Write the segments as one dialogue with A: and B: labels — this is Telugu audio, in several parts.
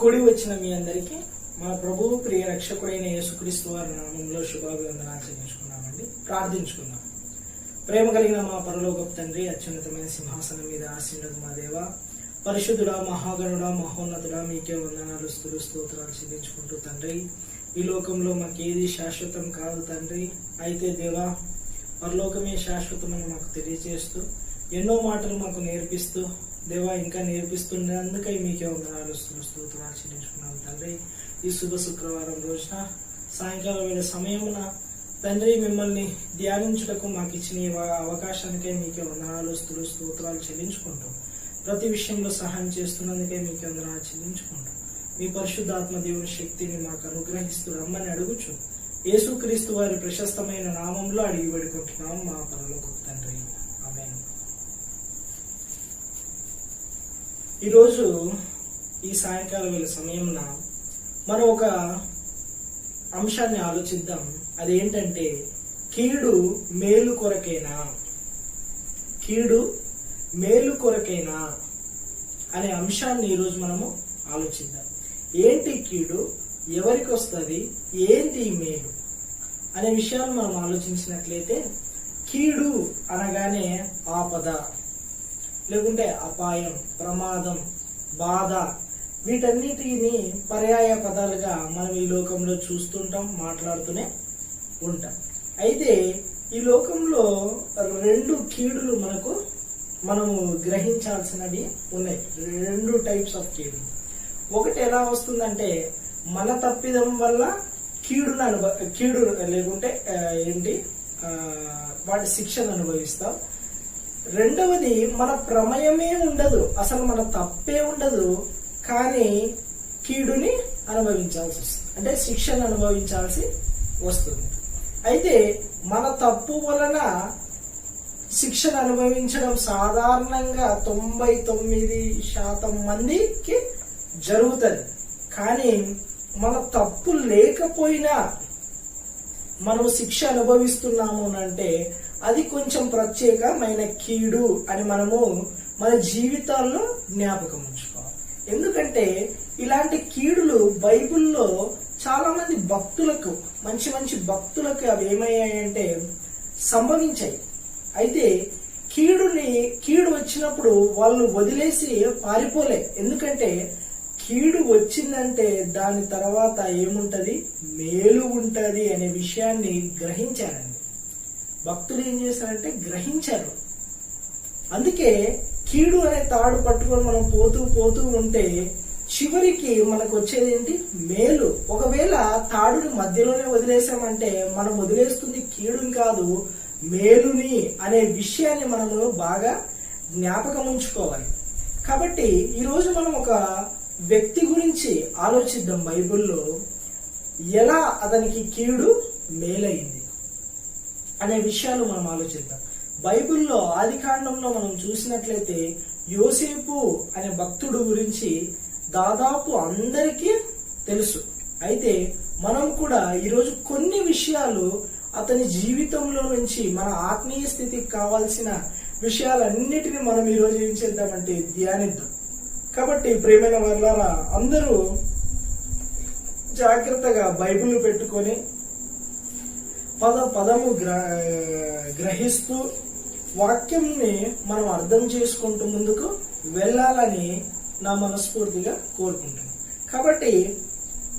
A: కూడి వచ్చిన మీ అందరికీ మన ప్రభువు ప్రియ రక్షకుడైన యేసుక్రీస్తు వారి నామంలో శుభాభివందనాలు చెల్లించుకున్నామండి. ప్రార్థించుకున్నాం. ప్రేమ కలిగిన మా పరలోకపు తండ్రి, అత్యున్నతమైన సింహాసనం మీద ఆసీనుడు మా దేవ, పరిశుద్ధుడా, మహాగణుడా, మహోన్నతుడా, మీకే వందనాలు స్తుతులు స్తోత్రాలు చెల్లించుకుంటూ తండ్రి, ఈ లోకంలో మాకేది శాశ్వతం కాదు తండ్రి. అయితే దేవా, పరలోకమే శాశ్వతమని మాకు తెలియజేస్తూ ఎన్నో మాటలు మాకు నేర్పిస్తూ దేవా ఇంకా నేర్పిస్తున్నందుకై మీకే వందనాలు స్తోత్రాలు చెల్లించుకున్నాం తండ్రి. ఈ శుభ శుక్రవారం రోజున సాయంకాలం వేళ సమయమున తండ్రి మిమ్మల్ని ధ్యానించుటకు మాకు ఇచ్చిన అవకాశానికై మీకే వందనాలు స్తోత్రాలు చెల్లించుకుంటూ ప్రతి విషయంలో సహాయం చేస్తున్నందుకే మీకే వందనాలు చెల్లించుకుంటూ మీ పరిశుద్ధాత్మ దేవుని శక్తిని మాకు అనుగ్రహిస్తూ రమ్మని అడుగుచు యేసుక్రీస్తు వారి ప్రశస్తమైన నామంలో అడిగి వేడుకుంటున్నాం మా పరలోకపు తండ్రి. ఆమేన్. ఈరోజు ఈ సాయంకాలం వేళ సమయంలో మనం ఒక అంశాన్ని ఆలోచిద్దాం. అదేంటంటే కీడు మేలు కొరకేనా, కీడు మేలు కొరకేనా అనే అంశాన్ని ఈరోజు మనము ఆలోచిద్దాం. ఏంటి కీడు, ఎవరికి వస్తుంది, ఏంటి మేలు అనే విషయాలు మనం ఆలోచించినట్లయితే కీడు అనగానే ఆపద, లేకుంటే అపాయం, ప్రమాదం, బాధ, వీటన్నిటిని పర్యాయ పదాలుగా మనం ఈ లోకంలో చూస్తుంటాం, మాట్లాడుతూనే ఉంటాం. అయితే ఈ లోకంలో రెండు కీడులు మనము గ్రహించాల్సినవి ఉన్నాయి. రెండు టైప్స్ ఆఫ్ కీడు. ఒకటి ఎలా వస్తుందంటే మన తప్పిదం వల్ల కీడు లేకుంటే వాటి శిక్షను అనుభవిస్తాం. రెండవది మన ప్రమేయమే ఉండదు, అసలు మన తప్పే ఉండదు, కానీ కీడుని అనుభవించాల్సి వస్తుంది, అంటే శిక్షను అనుభవించాల్సి వస్తుంది. అయితే మన తప్పు వలన శిక్షను అనుభవించడం సాధారణంగా 99% మందికి జరుగుతుంది. కానీ మన తప్పు లేకపోయినా మనం శిక్ష అనుభవిస్తున్నాము అంటే అది కొంచెం ప్రత్యేకమైన కీడు అని మనము మన జీవితాల్లో జ్ఞాపకం ఉంచుకోవాలి. ఎందుకంటే ఇలాంటి కీడులు బైబిల్లో చాలా మంది భక్తులకు, మంచి మంచి భక్తులకు అవి ఏమయ్యాయంటే సంభవించాయి. అయితే కీడు వచ్చినప్పుడు వాళ్ళు వదిలేసి పారిపోలే. ఎందుకంటే కీడు వచ్చిందంటే దాని తర్వాత ఏముంటది, మేలు ఉంటది అనే విషయాన్ని గ్రహించారండి. భక్తులు ఏం చేశారంటే గ్రహించారు. అందుకే కీడు అనే తాడు పట్టుకొని మనం పోతూ ఉంటే చివరికి మనకు వచ్చేది ఏంటి, మేలు. ఒకవేళ తాడుని మధ్యలోనే వదిలేసామంటే మనం వదిలేస్తుంది కీడుని కాదు, మేలుని అనే విషయాన్ని మనము బాగా జ్ఞాపకం ఉంచుకోవాలి. కాబట్టి ఈరోజు మనం ఒక వ్యక్తి గురించి ఆలోచిద్దాం. బైబిల్లో ఎలా అతనికి కీడు మేలైంది అనే విషయాలు మనం ఆలోచిద్దాం. బైబిల్లో ఆదికాండంలో మనం చూసినట్లయితే యోసేపు అనే భక్తుడు గురించి దాదాపు అందరికీ తెలుసు. అయితే మనం కూడా ఈరోజు కొన్ని విషయాలు అతని జీవితంలో నుంచి మన ఆత్మీయ స్థితికి కావాల్సిన విషయాలన్నిటిని మనం ఈరోజు ఏం చేద్దామంటే ధ్యానిద్దాం. కాబట్టి ప్రియమైన వారులారా, అందరూ జాగ్రత్తగా బైబిల్ పెట్టుకొని పదము గ్రహిస్తూ వాక్యంని మనం అర్థం చేసుకుంటూ ముందుకు వెళ్ళాలని నా మనస్ఫూర్తిగా కోరుకుంటున్నాను. కాబట్టి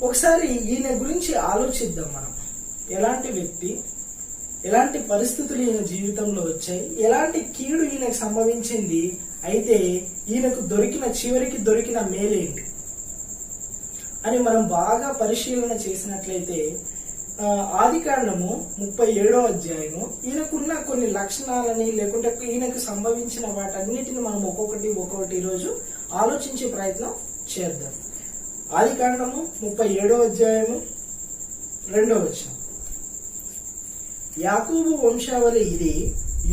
A: ఒకసారి ఈయన గురించి ఆలోచిద్దాం. మనం ఎలాంటి వ్యక్తి, ఎలాంటి పరిస్థితులు ఈయన జీవితంలో వచ్చాయి, ఎలాంటి కీడు ఈయనకు సంభవించింది, అయితే ఈయనకు చివరికి దొరికిన మేలేంటి అని మనం బాగా పరిశీలన చేసినట్లయితే ఆదికాండము 37వ అధ్యాయము ఈయనకున్న కొన్ని లక్షణాలని, లేకుంటే ఈయనకు సంభవించిన వాటన్నిటిని మనం ఒక్కొక్కటి రోజు ఆలోచించే ప్రయత్నం చేద్దాం. ఆదికాండము 37వ అధ్యాయము 2వ వచనం. యాకోబు వంశావళి ఇది.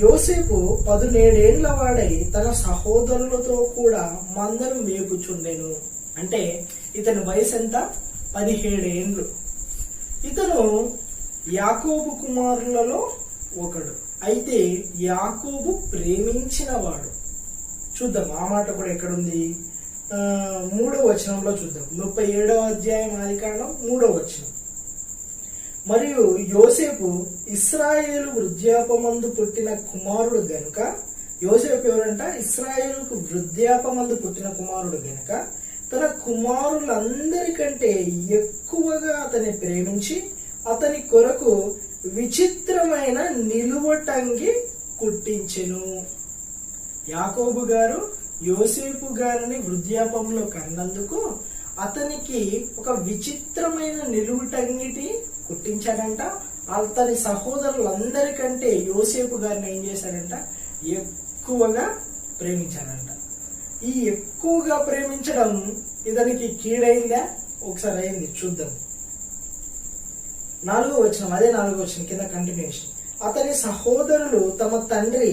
A: యోసేపు 17 ఏళ్ల వాడై తన సహోదరులతో కూడా మందను మేపుచుండెను. అంటే ఇతని వయసు ఎంత, 17 ఏండ్లు. ఇతను యాకోబు కుమారులలో ఒకడు. అయితే యాకోబు ప్రేమించిన వాడు. చూద్దాం ఆ మాట కూడా ఎక్కడుంది. 3వ వచనంలో చూద్దాం. 37వ అధ్యాయం ఆదికాండం 3వ వచనం. మరియు యోసేపు ఇశ్రాయేలు వృద్ధాపమందు పుట్టిన కుమారుడు గనుక, యోసేపు ఎవరంట? ఇశ్రాయేలుకు వృద్ధాపమందు పుట్టిన కుమారుడు గనుక తన కుమారులందరికంటే ఎక్కువగా అతన్ని ప్రేమించి అతని కొరకు విచిత్రమైన నిలువటంగి కుట్టించెను. యాకోబు గారు యోసేపు గారిని వృద్ధాపంలో కన్నందుకు అతనికి ఒక విచిత్రమైన నిలువుటంగిటి కుట్టించాడంట. అతని సహోదరులందరికంటే యోసేపు గారిని ఏం చేశాడంట? ఎక్కువగా ప్రేమించాడంట. ఈ ఎక్కువగా ప్రేమించడం ఇతనికి కీడైందా? ఒకసారి అయింది, చూద్దాం. 4వ వచనం, అదే 4వ వచనం కింద కంటిన్యూషన్. అతని సహోదరులు తమ తండ్రి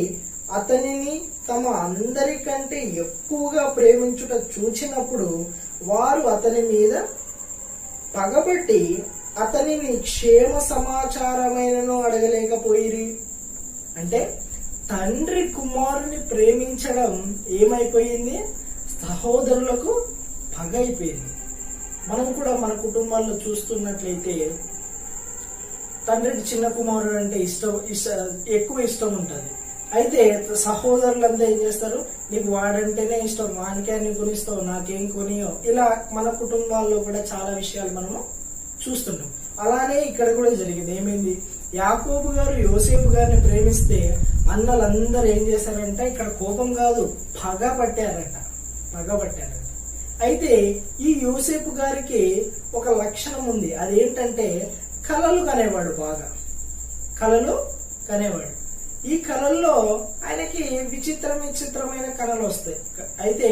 A: అతనిని తమ అందరికంటే ఎక్కువగా ప్రేమించుట చూచినప్పుడు వారు అతని మీద పగబట్టి అతనిని క్షేమ సమాచారమైనను అడగలేకపోయిరి. అంటే తండ్రి కుమారుని ప్రేమించడం ఏమైపోయింది? సహోదరులకు పగ అయిపోయింది. మనం కూడా మన కుటుంబాల్లో చూస్తున్నట్లయితే తండ్రికి చిన్న కుమారుడు అంటే ఎక్కువ ఇష్టం ఉంటుంది. అయితే సహోదరులంతా ఏం చేస్తారు? నీకు వాడంటేనే ఇష్టం, వానికే నీ కొనిస్తావు, నాకేం కొనియో. ఇలా మన కుటుంబాల్లో కూడా చాలా విషయాలు మనము చూస్తుంటాం. అలానే ఇక్కడ కూడా జరిగింది. ఏమైంది? యాకోబు గారు యోసేపు గారిని ప్రేమిస్తే అన్నలందరూ ఏం చేశారంటే ఇక్కడ కోపం కాదు, పగ పట్టారంట. అయితే ఈ యోసేపు గారికి ఒక లక్షణం ఉంది. అదేంటంటే కలలు కనేవాడు, బాగా కలలు కనేవాడు. ఈ కళల్లో ఆయనకి విచిత్రమైన కళలు వస్తాయి. అయితే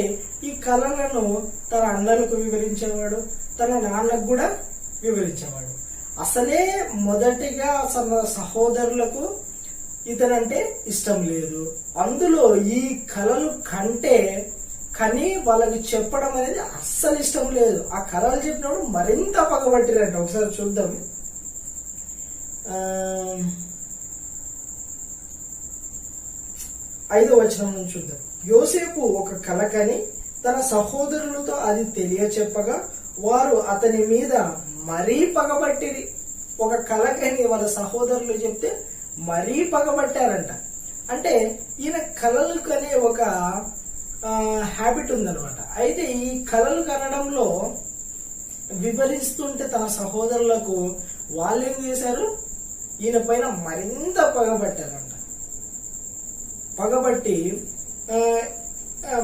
A: ఈ కళలను తన అన్నలకు వివరించేవాడు, తన నాన్నకు కూడా వివరించేవాడు. అసలే మొదటిగా సహోదరులకు ఇతనంటే ఇష్టం లేదు. అందులో ఈ కళలు కని వాళ్ళకి చెప్పడం అనేది అస్సలు ఇష్టం లేదు. ఆ కళలు చెప్పినప్పుడు మరింత పగబట్టిరంట. ఒకసారి చూద్దాం. 5వ వచనం నుంచి చూద్దాం. యోసేపు ఒక కల కని తన సహోదరులతో అది తెలియచెప్పగా వారు అతని మీద మరీ పగబట్టిరి. ఒక కల కని వాళ్ళ సహోదరులు చెప్తే మరీ పగబట్టారంట. అంటే ఈయన కలలు కనే ఒక హ్యాబిట్ ఉందనమాట. అయితే ఈ కలలు కనడంలో వివరిస్తుంటే తన సహోదరులకు వాళ్ళు ఏం చేశారు? ఈయన పైన మరింత పగబట్టారంట.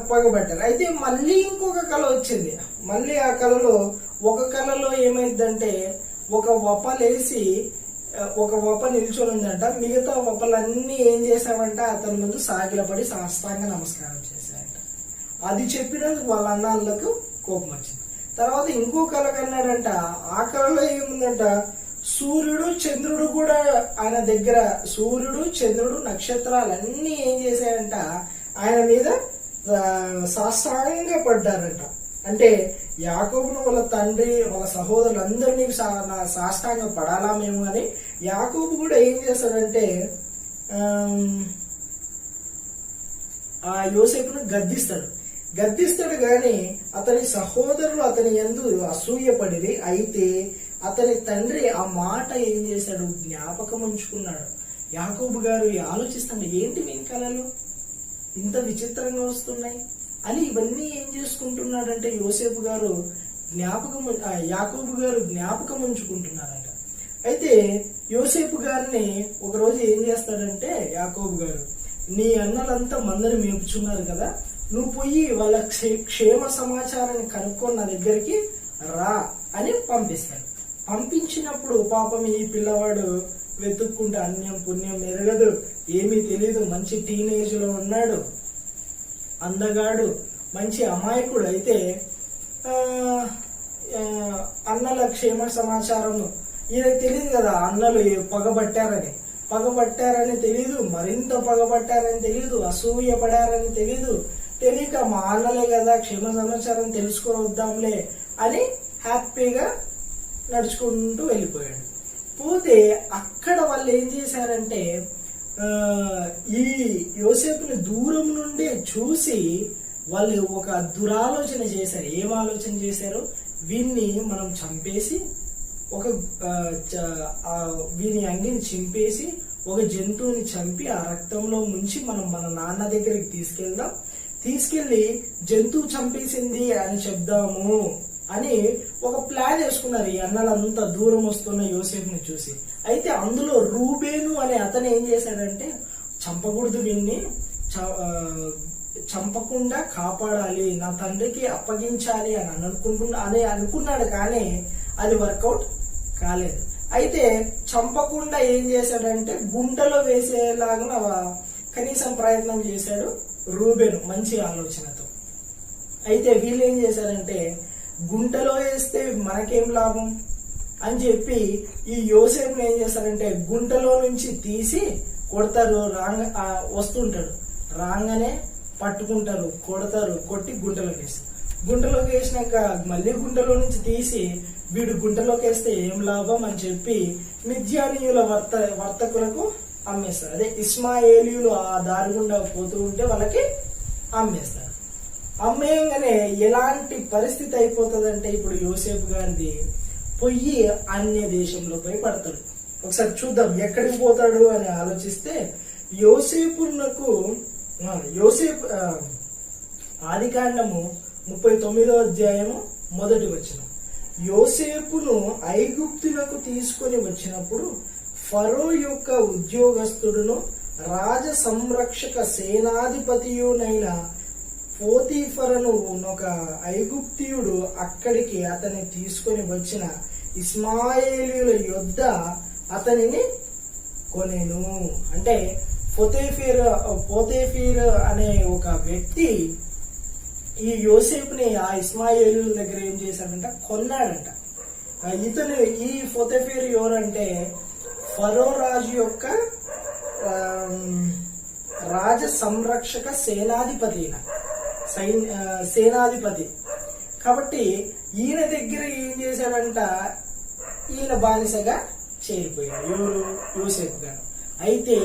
A: పగబట్టారు. అయితే మళ్ళీ ఇంకొక కళ వచ్చింది. మళ్ళీ ఆ కళలో ఒక కళలో ఏమైందంటే ఒక వపలేసి ఒక వప నిల్చొని ఉందంట. మిగతా వపలన్నీ ఏం చేశామంట? అతని ముందు సాగిలపడి సాష్టాంగ నమస్కారం చేశాయంట. అది చెప్పినందుకు వాళ్ళ అన్నాళ్ళకు కోపం వచ్చింది. తర్వాత ఇంకో కళ కన్నాడంట. ఆ కళలో ఏముందంట? సూర్యుడు చంద్రుడు కూడా ఆయన దగ్గర, సూర్యుడు చంద్రుడు నక్షత్రాలన్నీ ఏం చేశాయంట? ఆయన మీద సాష్టాంగ పడ్డారంట. అంటే యాకోబును వాళ్ళ తండ్రి వాళ్ళ సహోదరులందరినీ సాష్టాంగ పడాలా మేము అని యాకోబు కూడా ఏం చేస్తాడంటే ఆ యోసేపును గద్దిస్తాడు గాని అతని సహోదరులు అతని యందు అసూయపడిరి. అయితే అతని తండ్రి ఆ మాట ఏం చేశాడు? జ్ఞాపకం ఉంచుకున్నాడు. యాకోబు గారు ఆలోచిస్తాడు, ఏంటి మీ కళలు ఇంత విచిత్రంగా వస్తున్నాయి అని ఇవన్నీ ఏం చేసుకుంటున్నాడంటే యోసేపు గారు యాకోబు గారు జ్ఞాపకం ఉంచుకుంటున్నారట. అయితే యోసేపు గారిని ఒకరోజు ఏం చేస్తాడంటే యాకోబు గారు, నీ అన్నలంతా మందని మేపుచున్నారు కదా, నువ్వు పోయి వాళ్ళ క్షేమ సమాచారాన్ని కనుక్కొని నా దగ్గరికి రా అని పంపిస్తాడు. పంపించినప్పుడు పాపం ఈ పిల్లవాడు వెతుక్కుంటే అన్యం పుణ్యం ఎరగదు, ఏమీ తెలీదు, మంచి టీనేజ్ లో ఉన్నాడు, అందగాడు, మంచి అమాయకుడు. అయితే అన్నల క్షేమ సమాచారము ఈయనకు తెలియదు కదా, అన్నలు పగబట్టారని తెలియదు, మరింత పగబట్టారని తెలియదు, అసూయ పడారని తెలియక మా అన్నలే కదా క్షేమ సమాచారం తెలుసుకోవద్దాంలే అని హ్యాపీగా నడుచుకుంటూ వెళ్ళిపోయాడు. పోతే అక్కడ వాళ్ళు ఏం చేశారంటే ఈ యోసేపుని దూరం నుండి చూసి వాళ్ళు ఒక దురాలోచన చేశారు. ఏం ఆలోచన చేశారు? వీన్ని మనం చంపేసి వీని అంగిని చింపేసి ఒక జంతువుని చంపి ఆ రక్తంలో ముంచి మనం మన నాన్న దగ్గరికి తీసుకెళ్లి జంతువు చంపేసింది అని చెప్దాము అని ఒక ప్లాన్ వేసుకున్నారు. ఈ అన్నలంతా దూరం వస్తున్న యోసేపుని చూసి. అయితే అందులో రూబేను అనే అతను ఏం చేశాడంటే, చంపకూడదు, వీన్ని చంపకుండా కాపాడాలి, నా తండ్రికి అప్పగించాలి అని అనుకున్నాడు. కానీ అది వర్కౌట్ కాలేదు. అయితే చంపకుండా ఏం చేశాడంటే గుంటలో వేసేలాగా కనీసం ప్రయత్నం చేశాడు రూబేను, మంచి ఆలోచనతో. అయితే వీళ్ళు ఏం చేశారంటే, గుంటలో వేస్తే మనకేం లాభం అని చెప్పి ఈ యోసేపుని ఏం చేస్తారంటే గుంటలో నుంచి తీసి కొడతారు. వస్తుంటాడు, రాగానే పట్టుకుంటారు, కొడతారు, కొట్టి గుంటలోకి వేస్తారు. గుంటలోకి వేసినాక మళ్ళీ గుంటలో నుంచి తీసి వీడు గుంటలోకి వేస్తే ఏం లాభం అని చెప్పి మిద్యానీయుల వర్తకులకు అమ్మేస్తారు. అదే ఇస్మాయేలీయులు ఆ దారి గుండా పోతూ ఉంటే వాళ్ళకి అమ్మేస్తారు. అమ్మేయంగానే ఎలాంటి పరిస్థితి అయిపోతుందంటే, ఇప్పుడు యోసేపు గారిది పొయ్యి అన్య దేశంలో పోయి పడతాడు. ఒకసారి చూద్దాం ఎక్కడికి పోతాడు అని ఆలోచిస్తే, యోసేపు ఆదికాండము 39వ అధ్యాయము 1వ వచనం. యోసేపును ఐగుప్తునకు తీసుకొని వచ్చినప్పుడు ఫరో యొక్క ఉద్యోగస్తుడును రాజ సంరక్షక సేనాధిపతియునైన పోతీఫరను ఒక ఐగుప్తియుడు అక్కడికి అతన్ని తీసుకొని వచ్చిన ఇస్మాయేలీయుల యొద్ద అతనిని కొనెను. అంటే పోతేఫీర్ అనే ఒక వ్యక్తి ఈ యోసేపుని ఆ ఇస్మాయేలీయుల దగ్గర ఏం చేశాడంట, కొన్నాడంట. ఇతను ఈ పోతేఫీర్ ఎవరంటే ఫరో రాజు యొక్క రాజ సంరక్షక సేనాధిపతి కాబట్టి ఈయన దగ్గర ఏం చేశాడంట, ఈయన బానిసగా చేరిపోయాడు. ఎవరు? యోసేపు గారు. అయితే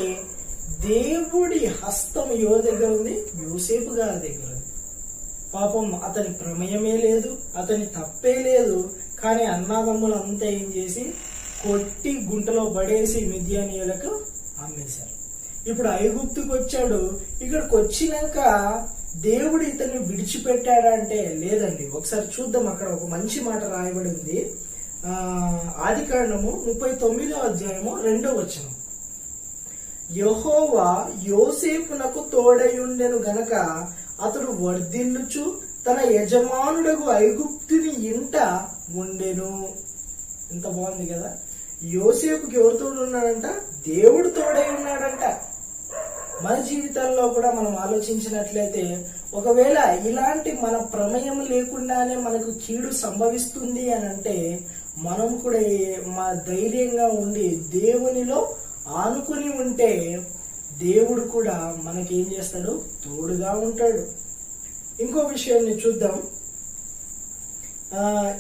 A: దేవుడి హస్తం ఎవరి దగ్గర ఉంది? యోసేపు గారి దగ్గర ఉంది. పాపం అతని ప్రమేయమే లేదు, అతని తప్పే లేదు. కానీ అన్నాదమ్ములంతా ఏం చేసి కొట్టి గుంటలో పడేసి మిద్యానీయులకు అమ్మేశారు. ఇప్పుడు ఐగుప్తుకు వచ్చాడు. ఇక్కడికి వచ్చినాక దేవుడు ఇతన్ని విడిచిపెట్టాడంటే లేదండి. ఒకసారి చూద్దాం, అక్కడ ఒక మంచి మాట రాయబడి ఉంది. ఆదికాండము 39వ అధ్యాయము 2వ వచనం. యెహోవా యోసేపునకు తోడయుండెను గనక అతడు వర్ధిల్లుచు తన యజమానుడగు ఐగుప్తుని ఇంట ఉండెను. ఎంత బాగుంది కదా. యోసేపుకి ఎవరు తోడు ఉన్నాడంట? దేవుడు తోడై ఉన్నాడంట. మన జీవితాల్లో కూడా మనం ఆలోచించినట్లయితే, ఒకవేళ ఇలాంటి మన ప్రమేయం లేకుండానే మనకు కీడు సంభవిస్తుంది అని అంటే, మనం కూడా ధైర్యంగా ఉండి దేవునిలో ఆనుకుని ఉంటే దేవుడు కూడా మనకేం చేస్తాడు? తోడుగా ఉంటాడు. ఇంకో విషయాన్ని చూద్దాం.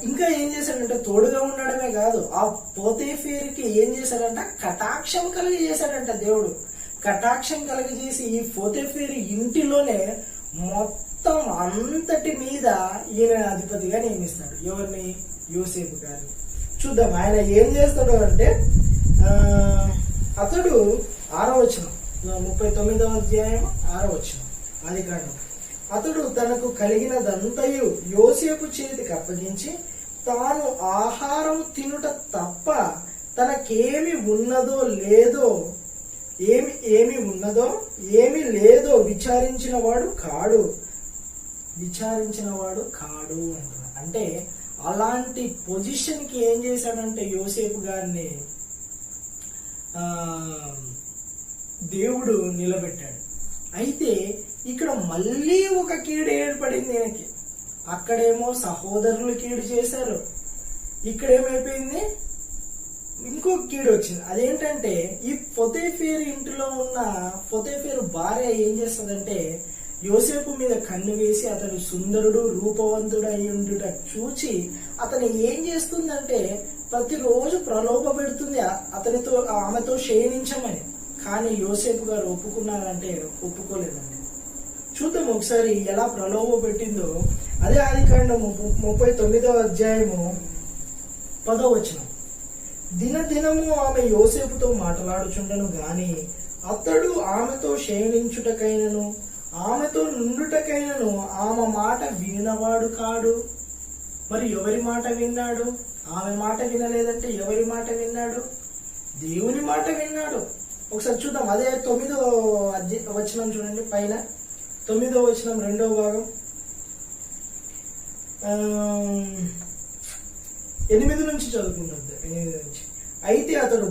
A: ఇంకా ఏం చేశాడంటే, తోడుగా ఉండడమే కాదు, ఆ పోతేఫీరుకి ఏం చేశాడంట? కటాక్షం కలిగజేశాడంట దేవుడు. కటాక్షం కలిగజేసి ఈ పోతేఫీరు ఇంటిలోనే మొత్తం అంతటి మీద ఈయన అధిపతిగా నియమిస్తాడు. ఎవరిని? యోసేపు గారిని. చూద్దాం ఆయన ఏం చేస్తాడు అంటే, అతడు 6వ వచనం, 39వ అధ్యాయం 6వ వచనం ఆదికాండం. అతడు తనకు కలిగినదంతయు యోసేపు చేతికి అప్పగించి తాను ఆహారం తినుట తప్ప తనకేమి ఉన్నదో లేదో ఏమి లేదో విచారించిన వాడు కాడు అంటున్నాడు. అంటే అలాంటి పొజిషన్ కి ఏం చేశాడంటే యోసేపు గారిని దేవుడు నిలబెట్టాడు. అయితే ఇక్కడ మళ్ళీ ఒక కీడు ఏర్పడింది ఈయనకి. అక్కడేమో సహోదరులు కీడు చేశారు, ఇక్కడేమైపోయింది? ఇంకో కీడు వచ్చింది. అదేంటంటే, ఈ పోతేఫీరు ఇంటిలో ఉన్న పోతేఫీరు భార్య ఏం చేస్తుందంటే, యోసేపు మీద కన్ను వేసి అతడు సుందరుడు రూపవంతుడు అయ్యుండుట చూచి అతను ఏం చేస్తుందంటే, ప్రతిరోజు ప్రలోభ పెడుతుంది ఆమెతో శయనించమని. కానీ యోసేపు గారు ఒప్పుకున్నారంటే ఒప్పుకోలేదండి. చూద్దాం ఒకసారి ఎలా ప్రలోభ పెట్టిందో. అదే ఆదికాండము 39వ అధ్యాయము 10వ వచనం. దినదినము ఆమె యోసేపుతో మాట్లాడుచుండెను గాని అతడు ఆమెతో శయనించుటకైనను ఆమెతో నుండుటకైనను ఆమె మాట వినవాడు కాడు. మరి ఎవరి మాట విన్నాడు? ఆమె మాట వినలేదంటే ఎవరి మాట విన్నాడు? దేవుని మాట విన్నాడు. ఒకసారి చూద్దాం. అదే 9వ వచనం చూడండి, పైన 9వ వచనం 2వ భాగం 8 నుంచి చదువుకుంటుంది. 8 నుంచి. అయితే అతడు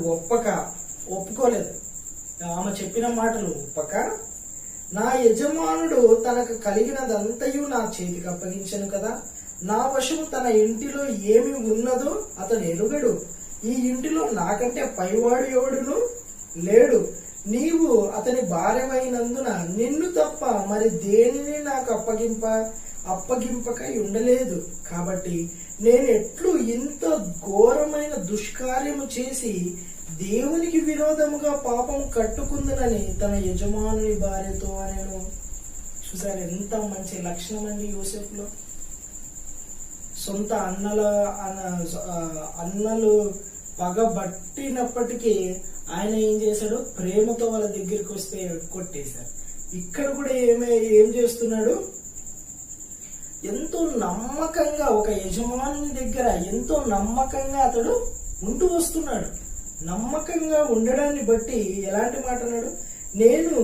A: ఒప్పుకోలేదు. ఆమె చెప్పిన మాటలు ఒప్పక, నా యజమానుడు తనకు కలిగినదంతయు నా చేతికి అప్పగించను కదా, నా వశము తన ఇంటిలో ఏమి ఉన్నదో అతను ఎరుగడు, ఈ ఇంటిలో నాకంటే పైవాడు ఎవడును లేడు, నీవు అతని భార్యమైనందున నిన్ను తప్ప మరి దేనిని నాకు అప్పగింపకై ఉండలేదు. కాబట్టి నేను ఎట్లు ఇంత ఘోరమైన దుష్కార్యము చేసి దేవునికి విరోధముగా పాపం కట్టుకుందునని తన యజమానుని భార్యతో అనేను. చూసారు ఎంత మంచి లక్షణం అండి యోసేపులో. సొంత అన్నలు పగబట్టినప్పటికీ ఆయన ఏం చేశాడు? ప్రేమతో వాళ్ళ దగ్గరికి వస్తే కొట్టేశారు. ఇక్కడ కూడా ఏం చేస్తున్నాడు? ఎంతో నమ్మకంగా ఒక యజమాని దగ్గర ఎంతో నమ్మకంగా అతడు ఉంటూ వస్తున్నాడు. నమ్మకంగా ఉండడాన్ని బట్టి ఎలాంటి మాట అన్నాడు? నేను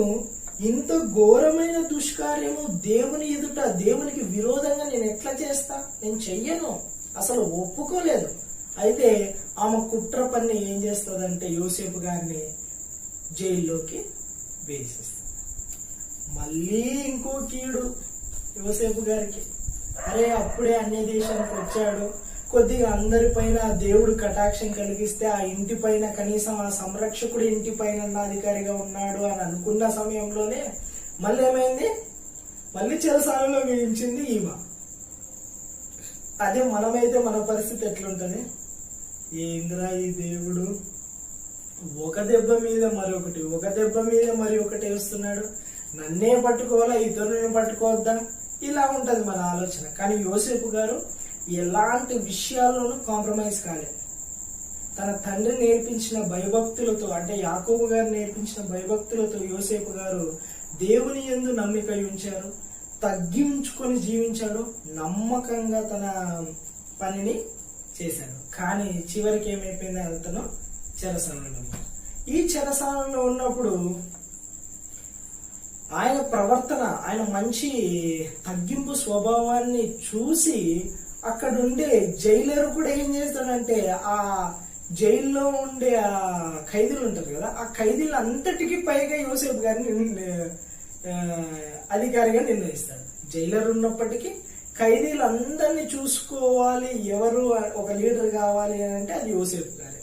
A: ఇంత ఘోరమైన దుష్కార్యము దేవుని ఎదుట దేవునికి విరోధంగా నేను ఎట్లా చేస్తా? నేను చెయ్యను, అసలు ఒప్పుకోలేదు. అయితే ఆమె కుట్ర పని ఏం చేస్తుందంటే యోసేపు గారిని జైల్లోకి వేసేస్తుంది. మళ్ళీ ఇంకో కీడు యోసేపు గారికి. అరే అప్పుడే అన్య దేశానికి వచ్చాడు, కొద్దిగా అందరిపైన దేవుడు కటాక్షం కలిగిస్తే ఆ ఇంటి పైన కనీసం ఆ సంరక్షకుడు ఇంటి పైన అధికారిగా ఉన్నాడు అని అనుకున్న సమయంలోనే మళ్ళీ ఏమైంది? మళ్ళీ చెరసాలలో వేయించింది ఈమె. అదే మనమైతే మన పరిస్థితి ఎట్లుంటది? ఏంద్రా ఈ దేవుడు ఒక దెబ్బ మీద మరొకటి, ఒక దెబ్బ మీద మరి ఒకటి వేస్తున్నాడు, నన్నే పట్టుకోవాలా ఇతరుని పట్టుకోవద్దా? ఇలా ఉంటది మన ఆలోచన. కానీ యోసేపు గారు ఎలాంటి విషయాల్లోనూ కాంప్రమైజ్ కాలేదు. తన తండ్రి నేర్పించిన భయభక్తులతో, అంటే యాకోబు గారు నేర్పించిన భయభక్తులతో యోసేపు గారు దేవుని యందు నమ్మిక ఉంచారు, తగ్గించుకొని జీవించాడు, నమ్మకంగా తన పనిని చేశాడు. కానీ చివరికి ఏమైపోయింది? అతను చెరసాలలో. ఈ చెరసాలలో ఉన్నప్పుడు ఆయన ప్రవర్తన, ఆయన మంచి తగ్గింపు స్వభావాన్ని చూసి అక్కడుండే జైలర్ కూడా ఏం చేస్తాడంటే ఆ జైల్లో ఉండే ఆ ఖైదీలు ఉంటారు కదా, ఆ ఖైదీలు అంతటికి పైగా యోసేపు గారిని అధికారిగా నిర్ణయిస్తాడు. జైలర్ ఉన్నప్పటికీ ఖైదీలందరినీ చూసుకోవాలి, ఎవరు ఒక లీడర్ కావాలి అని అంటే అది యోసేపు గారే.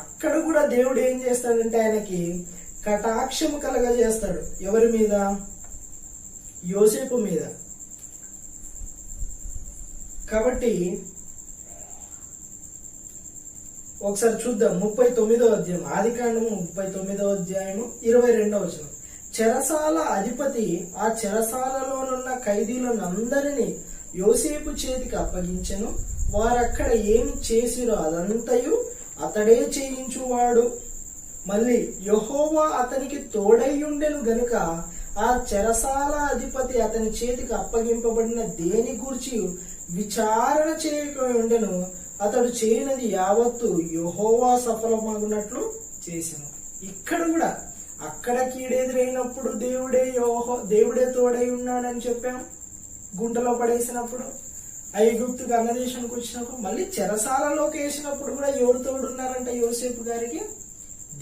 A: అక్కడ కూడా దేవుడు ఏం చేస్తాడంటే ఆయనకి కటాక్షము కలగజేస్తాడు. ఎవరి మీద? యోసేపు మీద. కాబట్టి ఒకసారి చూద్దాం 39వ అధ్యాయం, ఆదికాండము 39వ అధ్యాయము 22వ వచనం. చెరసాల అధిపతి ఆ చెరసాలలోనున్న ఖైదీలను అందరినీ యోసేపు చేతికి అప్పగించెను, వారక్కడ ఏమి చేసిరో అదంతయు అతడే చేయించువాడు. మళ్ళీ యెహోవా అతనికి తోడయ్యుండెను గనుక ఆ చెరసాల అధిపతి అతని చేతికి అప్పగింపబడిన దేని గూర్చి విచారణ చేయకుండెను, అతడు చేయనది యావత్తు యెహోవా సఫలమగునట్లు చేసెను. ఇక్కడ కూడా అక్కడ కీడెదురైనప్పుడు దేవుడే తోడై ఉన్నాడని చెప్పాం. గుంటలో పడేసినప్పుడు, ఐగుప్తుకు అన్నదేశానికి వచ్చినప్పుడు, మళ్ళీ చెరసాలలోకి వేసినప్పుడు కూడా ఎవరు తోడున్నారంట? యోసేపు గారికి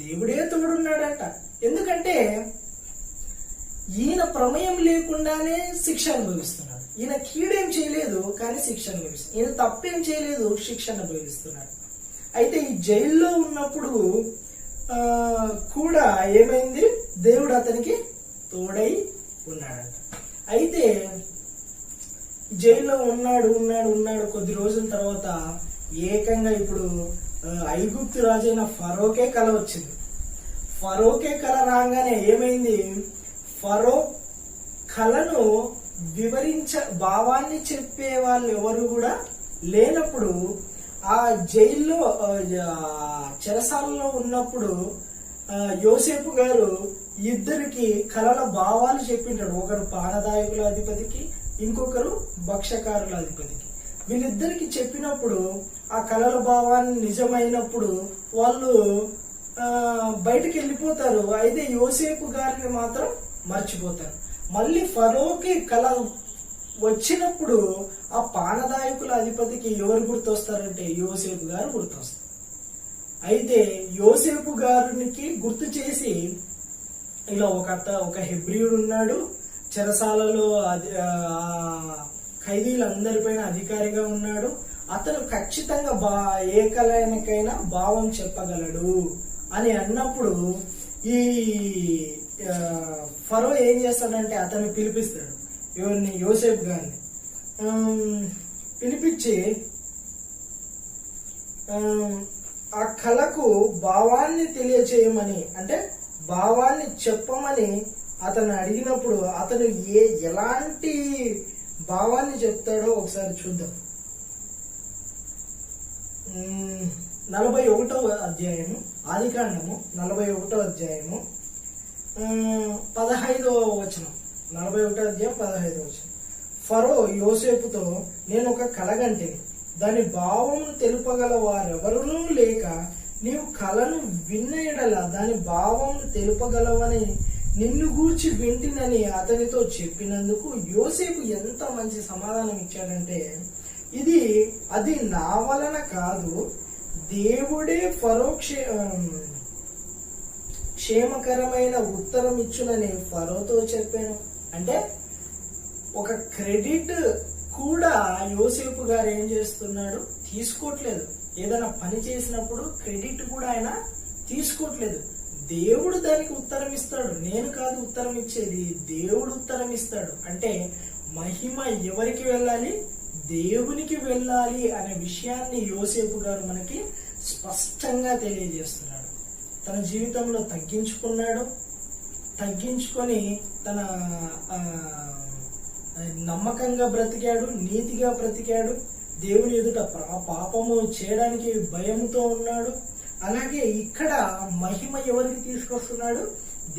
A: దేవుడే తోడున్నాడంట. ఎందుకంటే ఈయన ప్రమేయం లేకుండానే శిక్ష అనుభవిస్తున్నాడు. ఈయన కీడేం చేయలేదు కానీ శిక్ష అనుభవిస్తున్నాడు. ఈయన తప్పేం చేయలేదు, శిక్ష అనుభవిస్తున్నాడు. అయితే ఈ జైల్లో ఉన్నప్పుడు కూడా ఏమైంది? దేవుడు అతనికి తోడై ఉన్నాడంట. అయితే జైల్లో ఉన్నాడు కొద్ది రోజుల తర్వాత ఏకంగా ఇప్పుడు ఐగుప్తు రాజైన ఫరోకే కల వచ్చింది. ఫరోకే కల రాగానే ఏమైంది? ఫరో కళను భావాన్ని చెప్పే వాళ్ళు ఎవరు కూడా లేనప్పుడు ఆ జైల్లో చెరసాలలో ఉన్నప్పుడు యోసేపు గారు ఇద్దరికి కళల భావాలు చెప్పింటాడు. ఒకరు పానదాయకుల అధిపతికి, ఇంకొకరు భక్ష్యకారుల అధిపతికి. వీళ్ళిద్దరికి చెప్పినప్పుడు ఆ కళల భావాన్ని నిజమైనప్పుడు వాళ్ళు బయటికి వెళ్ళిపోతారు. అయితే యోసేపు గారిని మాత్రం మర్చిపోతారు. మళ్ళీ ఫరోకి కళ వచ్చినప్పుడు ఆ పానదాయకుల అధిపతికి ఎవరు గుర్తొస్తారంటే యోసేపు గారు గుర్తొస్తారు. అయితే యోసేపు గారికి గుర్తు చేసి ఇలా ఒక హెబ్రీయుడు ఉన్నాడు, చెరసాలలో ఖైదీలందరిపైన అధికారిగా ఉన్నాడు, అతను ఖచ్చితంగా ఏ కళకైనా భావం చెప్పగలడు అని అన్నప్పుడు ఈ ఫరో ఏం చేస్తాడంటే అతన్ని పిలిపిస్తాడు. ఎవరిని? యోసేపు గారిని పిలిపించి ఆ కళకు భావాన్ని తెలియచేయమని, అంటే భావాన్ని చెప్పమని అతను అడిగినప్పుడు అతను ఎలాంటి భావాన్ని చెప్తాడో ఒకసారి చూద్దాం. 41వ అధ్యాయము, ఆదికాండము 41వ అధ్యాయము 15వ వచనం. 41వ అధ్యాయం 15వ వచనం. ఫరో యోసేపుతో, నేను ఒక కలగంటిని, దాని భావం తెలుపగల వారెవరునూ లేక నీవు కలను విన్న ఎడల దాని భావం తెలుపగలవని నిన్ను గూర్చి వింటినని అతనితో చెప్పినందుకు యోసేపు ఎంత మంచి సమాధానం ఇచ్చాడంటే, అది నా వలన కాదు, దేవుడే ఫరో క్షేమకరమైన ఉత్తరం ఇచ్చునని ఫరోతో చెప్పాను. అంటే ఒక క్రెడిట్ కూడా యోసేపు గారు ఏం చేస్తున్నాడు? తీసుకోవట్లేదు. ఏదైనా పని చేసినప్పుడు క్రెడిట్ కూడా ఆయన తీసుకోవట్లేదు. దేవుడు దానికి ఉత్తరం ఇస్తాడు, నేను కాదు ఉత్తరం ఇచ్చేది, దేవుడు ఉత్తరం ఇస్తాడు. అంటే మహిమ ఎవరికి వెళ్ళాలి? దేవునికి వెళ్ళాలి అనే విషయాన్ని యోసేపు గారు మనకి స్పష్టంగా తెలియజేస్తున్నాడు. తన జీవితంలో తగ్గించుకొని తన నమ్మకంగా బ్రతికాడు, నీతిగా బ్రతికాడు, దేవుని ఎదుట పాపము చేయడానికి భయముతో ఉన్నాడు. అలాగే ఇక్కడ మహిమ ఎవరికి తీసుకొస్తున్నాడు?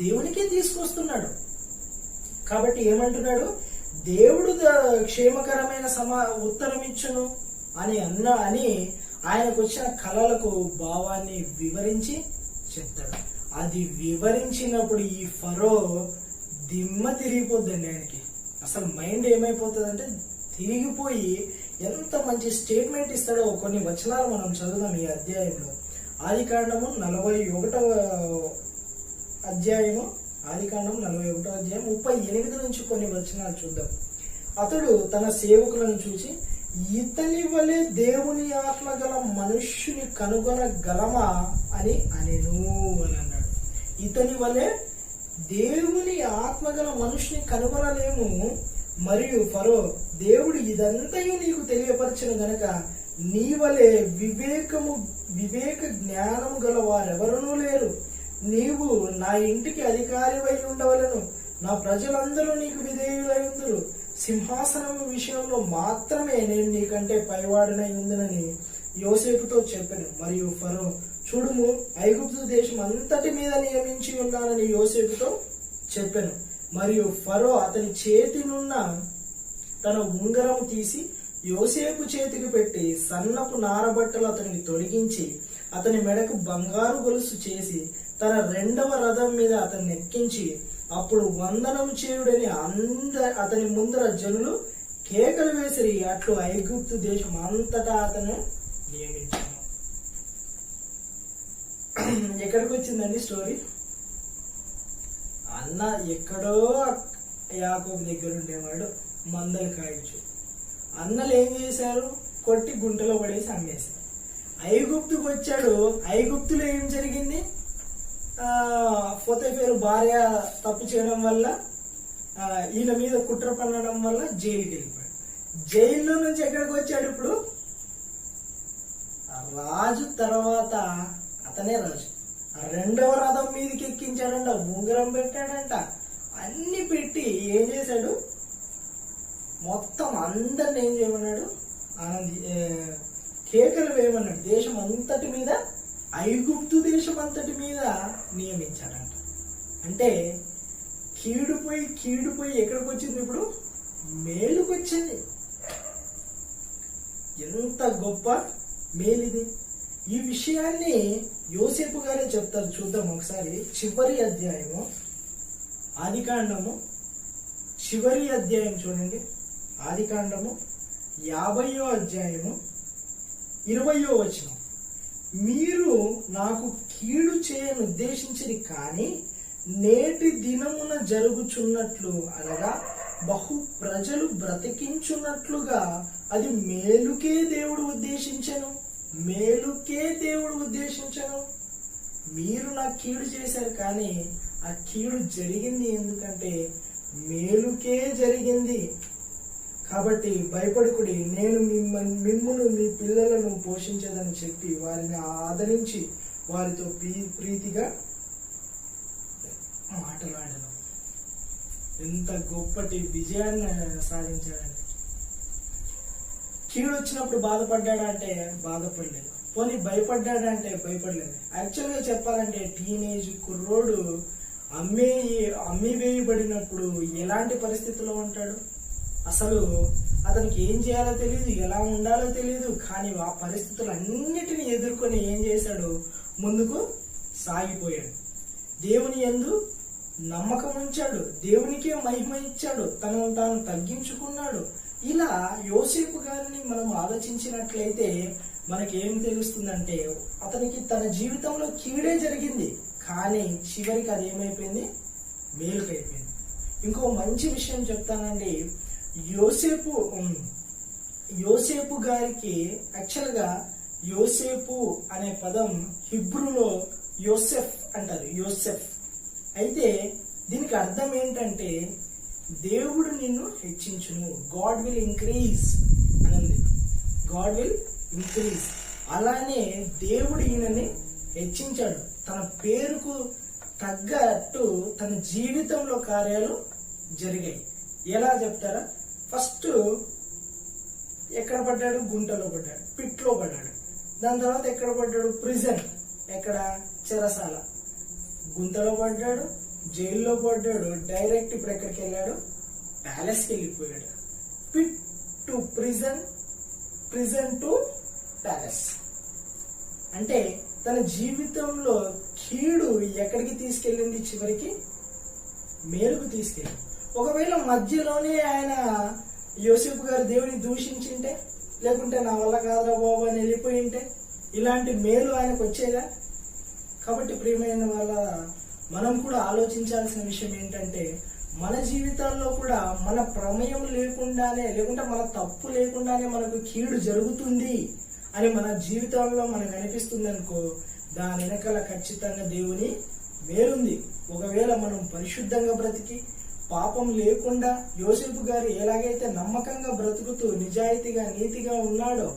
A: దేవునికే తీసుకొస్తున్నాడు. కాబట్టి ఏమంటున్నాడు? దేవుడు క్షేమకరమైన ఉత్తరం ఇచ్చును అని ఆయనకు వచ్చిన కళలకు భావాన్ని వివరించి చెప్తాడు. అది వివరించినప్పుడు ఈ ఫరో దిమ్మ తిరిగిపోద్దండి. ఆయనకి అసలు మైండ్ ఏమైపోతుందంటే తిరిగిపోయి ఎంత మంచి స్టేట్మెంట్ ఇస్తాడో కొన్ని వచనాలు మనం చదువుదాం ఈ అధ్యాయంలో. ఆదికాండము 41వ అధ్యాయము 38 నుంచి కొన్ని వచనాలు చూద్దాం. అతడు తన సేవకులను చూసి, ఇతని వలె దేవుని ఆత్మ గల మనుష్యుని కనుగొనగలమా అని అనేను అని అన్నాడు. ఇతని వలె దేవుని ఆత్మ గల మనుష్యుని కనుగొనలేము. మరియు ఫరో, దేవుడు ఇదంతయు నీకు తెలియపరచిన గనక నీ వలె వివేక జ్ఞానము గల వారెవరూ లేరు. నీవు నా ఇంటికి అధికారివై ఉండవలను, నా ప్రజలందరూ నీకు విధేయులై ఉందురు. సింహాసనం విషయంలో మాత్రమే నేను నీకంటే పైవాడినై ఉందనని యోసేపుతో చెప్పాను. మరియు ఫరో, చూడుము, ఐగుప్తు దేశం అంతటి మీద నియమించి ఉన్నానని యోసేపుతో చెప్పాను. మరియు ఫరో అతని చేతినున్న తన ఉంగరం తీసి యోసేపు చేతికి పెట్టి సన్నపు నారబట్టలు అతనికి తొడిగించి అతని మెడకు బంగారు గొలుసు చేసి తన 2వ రథం మీద అతన్ని ఎక్కించి, అప్పుడు వందనము చేయుడని అతని ముందర జనులు కేకలు వేసిరి. అట్లు ఐగుప్తు దేశం అంతటా అతను నియమించాను. ఎక్కడికి వచ్చిందండి స్టోరీ? అన్న ఎక్కడో యాకోబు దగ్గర ఉండేవాడు, మందలు కాయచ్చు. అన్నలు ఏం చేశారు? కొట్టి గుంటలో పడేసి అమ్మేశారు. ఐగుప్తుకు వచ్చాడు. ఐగుప్తులో ఏం జరిగింది? పోతీఫరు భార్య తప్పు చేయడం వల్ల, ఈయన మీద కుట్ర పన్నడం వల్ల జైలుకి వెళ్ళిపోయాడు. జైల్లో నుంచి ఎక్కడికి వచ్చాడు? ఇప్పుడు రాజు తర్వాత అతనే రాజు. 2వ రథం మీదకి ఎక్కించాడంట, ఉంగరం పెట్టాడంట, అన్ని పెట్టి ఏం చేశాడు, మొత్తం అందరిని ఏం చేయమన్నాడు, కేకలు వేయమన్నాడు. దేశం అంతటి మీద, ఐగుప్తు దేశం అంతటి మీద నియమించాడంట. అంటే కీడుపోయి ఎక్కడికి వచ్చింది, ఇప్పుడు మేలుకొచ్చింది. ఎంత గొప్ప మేలిది. ఈ విషయాన్ని యోసేపు గారే చెప్తారు. చూద్దాం ఒకసారి. చివరి అధ్యాయము, ఆదికాండము చివరి అధ్యాయం చూడండి. ఆదికాండము 50వ అధ్యాయము 20వ వచనం. మీరు నాకు కీడు చేయను ఉద్దేశించిరి, కానీ నేటి దినమున జరుగుచున్నట్లు అనగా బహు ప్రజలు బ్రతికించున్నట్లుగా అది మేలుకే దేవుడు ఉద్దేశించను. మీరు నాకు కీడు చేశారు, కానీ ఆ కీడు జరిగింది ఎందుకంటే మేలుకే జరిగింది. కాబట్టి భయపడుకుడి, నేను మిమ్మును మీ పిల్లలను పోషించదని చెప్పి వారిని ఆదరించి వారితో ప్రీతిగా మాట్లాడను. ఎంత గొప్పటి విజయాన్ని సాధించాడండి. కీడు వచ్చినప్పుడు బాధపడ్డాడంటే బాధపడలేదు, పోనీ భయపడ్డాడంటే భయపడలేదు. యాక్చువల్గా చెప్పాలంటే టీనేజ్ కుర్రోడు అమ్మి వేయబడినప్పుడు ఎలాంటి పరిస్థితిలో ఉంటాడు, అసలు అతనికి ఏం చేయాలో తెలియదు, ఎలా ఉండాలో తెలియదు. కానీ ఆ పరిస్థితులన్నిటిని ఎదుర్కొని ఏం చేశాడు, ముందుకు సాగిపోయాడు. దేవుని యందు నమ్మకం ఉంచాడు, దేవునికే మహిమ ఇచ్చాడు, తనను తాను తగ్గించుకున్నాడు. ఇలా యోసేపు గారిని మనం ఆలోచించినట్లయితే మనకేం తెలుస్తుందంటే, అతనికి తన జీవితంలో కీడే జరిగింది, కానీ చివరికి అది ఏమైపోయింది, మేలుకైపోయింది. ఇంకో మంచి విషయం చెప్తానండి. యోసేపు గారికి యాక్చువల్గా యోసేపు అనే పదం హిబ్రూలో యోసెఫ్ అంటారు, యోసెఫ్. అయితే దీనికి అర్థం ఏంటంటే దేవుడు నిన్ను హెచ్చించును, గాడ్ విల్ ఇంక్రీజ్ అని ఉంది. God will increase. అలానే దేవుడు ఈయనని హెచ్చించాడు. తన పేరుకు తగ్గట్టు తన జీవితంలో కార్యాలు జరిగాయి. ఎలా చెప్తారా? ఫస్ట్ ఎక్కడ పడ్డాడు, గుంటలో పడ్డాడు, పిట్లో పడ్డాడు. దాని తర్వాత ఎక్కడ పడ్డాడు, ప్రిజన్, ఎక్కడ, చెరసాల. గుంతలో పడ్డాడు, జైల్లో పడ్డాడు, డైరెక్ట్ ఇప్పుడు ఎక్కడికి వెళ్ళాడు, ప్యాలెస్కి వెళ్ళిపోయాడు. Pit to prison, prison to palace. అంటే తన జీవితంలో కీడు ఎక్కడికి తీసుకెళ్ళింది, చివరికి మేలుకు తీసుకెళ్ళింది. ఒకవేళ మధ్యలోనే ఆయన యోసేపు గారు దేవుని దూషించింటే, లేకుంటే నా వల్ల కాదురా బాబు అని వెళ్ళిపోయింటే ఇలాంటి మేలు ఆయనకు వచ్చేదా? కాబట్టి ప్రియమైన వాళ్ళ మనం కూడా ఆలోచించాల్సిన విషయం ఏంటంటే, మన జీవితాల్లో కూడా మన ప్రమేయం లేకుండానే, లేకుంటే మన తప్పు లేకుండానే మనకు కీడు జరుగుతుంది అని మన జీవితంలో మనకు అనిపిస్తుంది అనుకో, దాని వెనకాల ఖచ్చితంగా దేవుని మేలుంది. ఒకవేళ మనం పరిశుద్ధంగా బ్రతికి పాపం లేకుండా యోసేపు గారు ఎలాగైతే నమ్మకంగా బ్రతుకుతూ నిజాయితీగా నీతిగా ఉన్నాడో,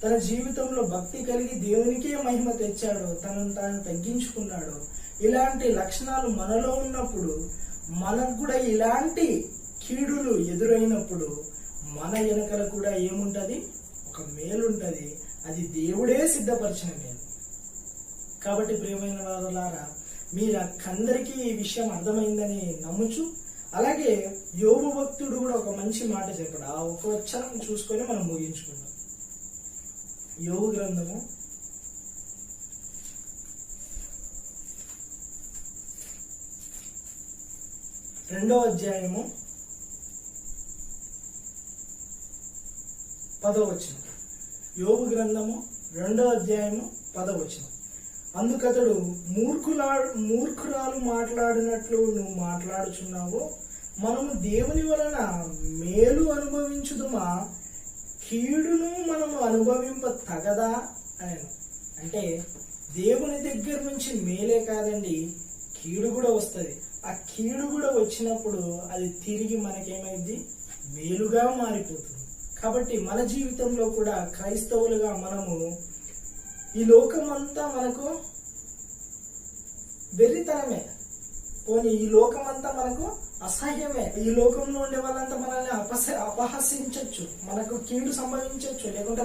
A: తన జీవితంలో భక్తి కలిగి దేవునికే మహిమ తెచ్చాడో, తనను తాను తగ్గించుకున్నాడో, ఇలాంటి లక్షణాలు మనలో ఉన్నప్పుడు మనకు కూడా ఇలాంటి కీడులు ఎదురైనప్పుడు మన వెనకల కూడా ఏముంటది, ఒక మేలుంటది. అది దేవుడే సిద్ధపరిచిన మేలు. కాబట్టి ప్రియమైన వారులారా, మీరందరికీ ఈ విషయం అర్థమైందని నమ్ముచు, అలాగే యోబు భక్తుడు కూడా ఒక మంచి మాట చెప్పాడు. ఆ ఒక వచనం చూసుకొని మనం ముగించుకుందాం. యోబు గ్రంథము 2వ అధ్యాయము 10వ వచనం. యోబు గ్రంథము 2వ అధ్యాయము 10వ వచనం. అందుకతడు మూర్ఖురాలు మాట్లాడినట్లు నువ్వు మాట్లాడుచున్నావు, మనము దేవుని వలన మేలు అనుభవించుదుమా, కీడును మనము అనుభవింప తగదా అని. అంటే దేవుని దగ్గర నుంచి మేలే కాదండి, కీడు కూడా వస్తుంది. ఆ కీడు కూడా వచ్చినప్పుడు అది తిరిగి మనకేమైంది, మేలుగా మారిపోతుంది. కాబట్టి మన జీవితంలో కూడా క్రైస్తవులుగా మనము ఈ లోకమంతా మనకు వెర్రితనమే, పోనీ ఈ లోకమంతా మనకు అసహ్యమే. ఈ లోకంలో ఉండే వాళ్ళంతా మనల్ని అపహసించవచ్చు, మనకు కీడు సంభవించవచ్చు, లేకుంటే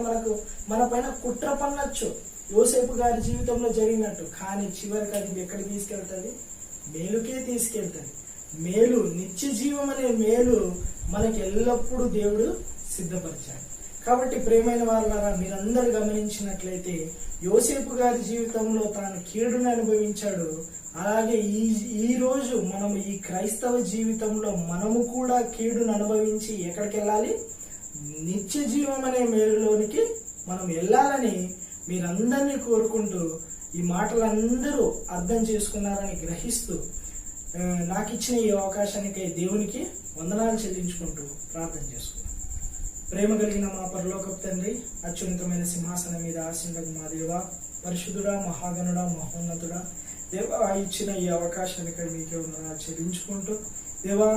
A: మన పైన కుట్ర పన్నచ్చు, యోసేపు గారి జీవితంలో జరిగినట్టు. కానీ చివరికి అది ఎక్కడికి తీసుకెళ్తుంది? మేలుకే తీసుకెళ్తుంది. మేలు, నిత్య జీవం అనే మేలు మనకి ఎల్లప్పుడూ దేవుడు సిద్ధపరిచాడు. కాబట్టి ప్రియమైన వాళ్ళారా, మీరందరూ గమనించినట్లయితే యోసేపు గారి జీవితంలో తాను కీడును అనుభవించాడు. అలాగే ఈ రోజు మనము ఈ క్రైస్తవ జీవితంలో మనము కూడా కీడును అనుభవించి ఎక్కడికి వెళ్ళాలి? నిత్య జీవం అనే మేలులోనికి మనం వెళ్ళాలని మీరందరినీ కోరుకుంటూ, ఈ మాటలందరూ అర్థం చేసుకున్నారని గ్రహిస్తూ, నాకు ఇచ్చిన ఈ అవకాశానికి దేవునికి వందనాలు చెల్లించుకుంటూ ప్రార్థన చేసుకున్నాను. ప్రేమ కలిగిన మా పరలోకపు తండ్రి, అత్యున్నతమైన సింహాసనం మీద ఆసీనుడగు మా దేవ, పరిశుద్ధుడా, మహాగణుడా, మహోన్నతుడా, దేవా ఇచ్చిన ఈ అవకాశానికి మీకే వందనాలు చెల్లించుకుంటూ, దేవా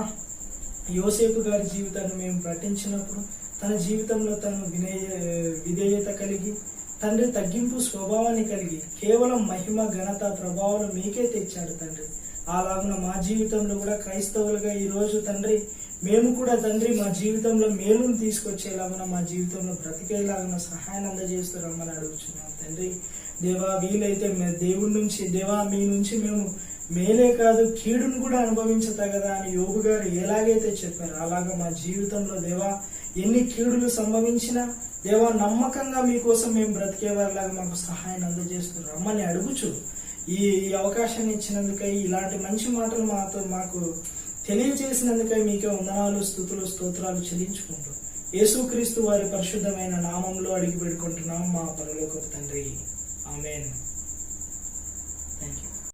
A: యోసేపు గారి జీవితాన్ని మేము ప్రకటించినప్పుడు తన జీవితంలో తను విధేయత కలిగి, తండ్రి తగ్గింపు స్వభావాన్ని కలిగి కేవలం మహిమ, ఘనత, ప్రభావాలు మీకే తెచ్చాడు తండ్రి. అలాగున మా జీవితంలో కూడా క్రైస్తవులుగా ఈ రోజు తండ్రి మేము కూడా తండ్రి మా జీవితంలో మేలును తీసుకొచ్చేలాగున, మా జీవితంలో బ్రతికేలాగున సహాయాన్ని అందజేస్తూ రమ్మని అడుగుతున్నాం తండ్రి. దేవా వీలైతే దేవుడి నుంచి, దేవా మీ నుంచి మేము మేలే కాదు కీడును కూడా అనుభవించతగదా అని యోబు గారు ఎలాగైతే చెప్పారు, అలాగా మా జీవితంలో దేవా ఎన్ని కీడులు సంభవించినా దేవా నమ్మకంగా మీకోసం మేము బ్రతికేవారిలాగా మాకు సహాయాన్ని అందజేస్తూ రమ్మని అడుగుచు, ఈ అవకాశాన్ని ఇచ్చినందుకై, ఇలాంటి మంచి మాటలు మాకు తెలియజేసినందుకై మీకే వందనాలు, స్తుతులు, స్తోత్రాలు చెల్లించుకుంటూ యేసుక్రీస్తు వారి పరిశుద్ధమైన నామంలో అడిగి పెట్టుకుంటున్నాం మా పరలోకపు తండ్రి. ఆమేన్. థాంక్యూ.